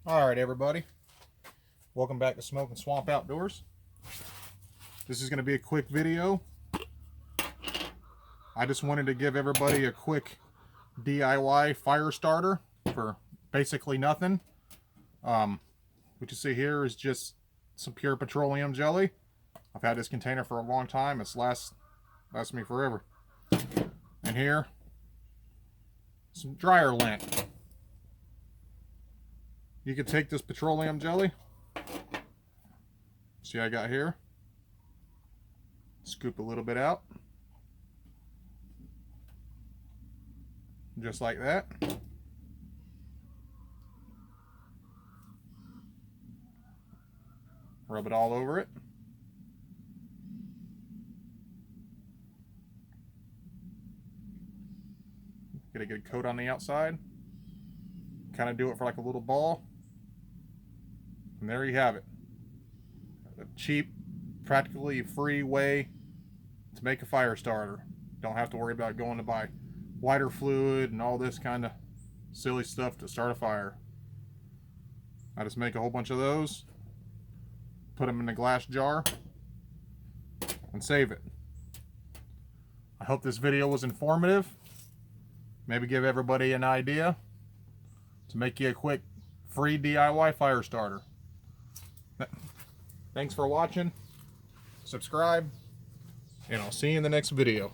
Alright everybody, welcome back to Smoking Swamp Outdoors. This is going to be a quick video. I just wanted to give everybody a quick DIY fire starter for basically nothing. What you see here is just some pure petroleum jelly. I've had this container for a long time. It's lasts me forever. And here, some dryer lint. You can take this petroleum jelly, see I got here, scoop a little bit out, just like that. Rub it all over it. Get a good coat on the outside. Kind of do it for like a little ball. And there you have it. A cheap, practically free way to make a fire starter. Don't have to worry about going to buy lighter fluid and all this kind of silly stuff to start a fire. I just make a whole bunch of those, put them in a glass jar, and save it. I hope this video was informative. Maybe give everybody an idea to make you a quick free DIY fire starter. Thanks for watching. Subscribe, and I'll see you in the next video.